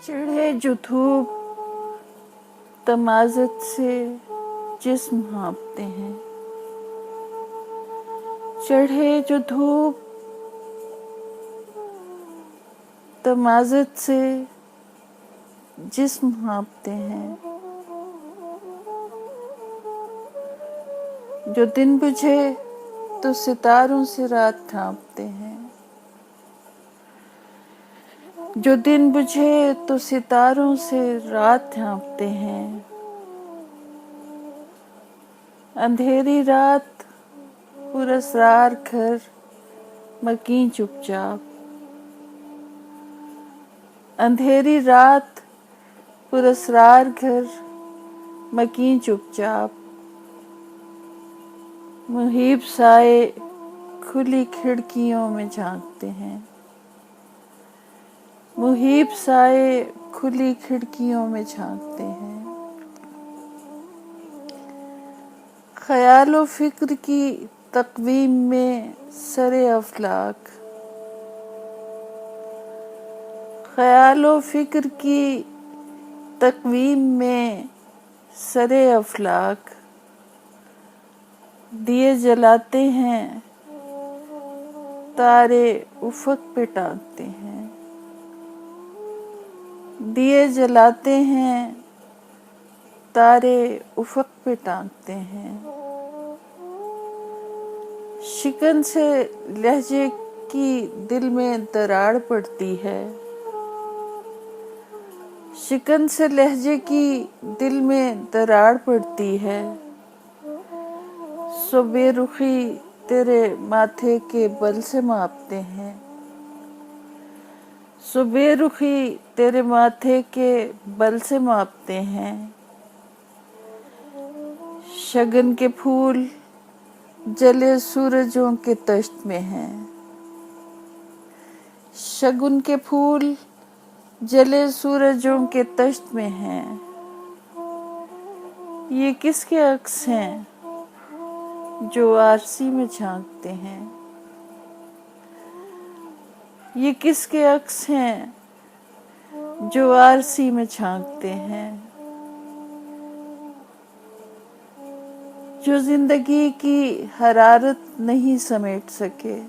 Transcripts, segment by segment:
चढ़े जो धूप तमाज़त से जिस्म हाँपते हैं। चढ़े जो धूप तमाज़त से जिस्म हाँपते हैं। जो दिन बुझे तो सितारों से रात ढांपते हैं। जो दिन बुझे तो सितारों से रात ढांपते हैं। अंधेरी रात पुरस्रार घर मकीं चुपचाप। अंधेरी रात पुरस्रार घर मकीं चुपचाप। मुहीब साए खुली खिड़कियों में झांकते हैं। मुहीब साए खुली खिड़कियों में झांकते हैं। ख्यालो फिक्र की तकवीम में सरे अफलाक। ख्यालो फिक्र की तकवीम में सरे अफलाक। दिए जलाते हैं तारे उफक पे टांगते हैं। दिए जलाते हैं तारे उफक पे टांगते हैं। शिकन से लहजे की दिल में दरार पड़ती है। शिकन से लहजे की दिल में दरार पड़ती है। सो बेरुखी तेरे माथे के बल से मापते हैं। सो बेरुखी तेरे माथे के बल से मापते हैं। शगन के फूल जले सूरजों के तश्त में हैं। शगुन के फूल जले सूरजों के तश्त में हैं। ये किसके अक्स हैं जो आरसी में झांकते हैं। ये किसके अक्स हैं जो आरसी में झांकते हैं। जो जिंदगी की हरारत नहीं समेट सके।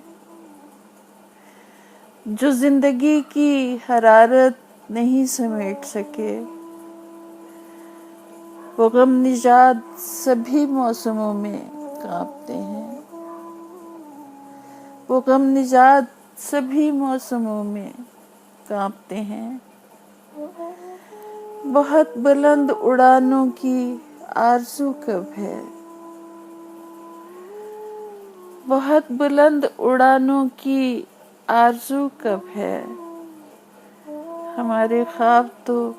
जो जिंदगी की हरारत नहीं समेट सके। वो गम निजात सभी मौसमों में कांपते हैं। वो गम निजात सभी मौसमों में कांपते हैं। बहुत बुलंद उड़ानों की आरज़ू कब है। बहुत बुलंद उड़ानों की आरज़ू कब है। हमारे ख्वाब तो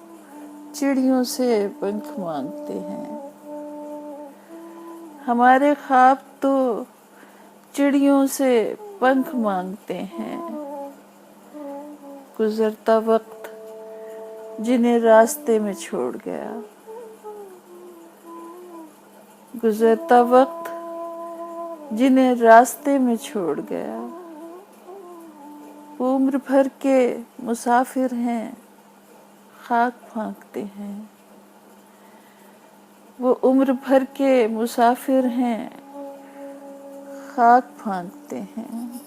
चिड़ियों से पंख मांगते हैं। हमारे ख्वाब तो चिड़ियों से पंख मांगते हैं। गुजरता वक्त जिन्हें रास्ते में छोड़ गया। गुजरता वक्त जिन्हें रास्ते में छोड़ गया। वो उम्र भर के मुसाफिर हैं, खाक फांकते हैं। वो उम्र भर के मुसाफिर हैं, खाक फांकते हैं।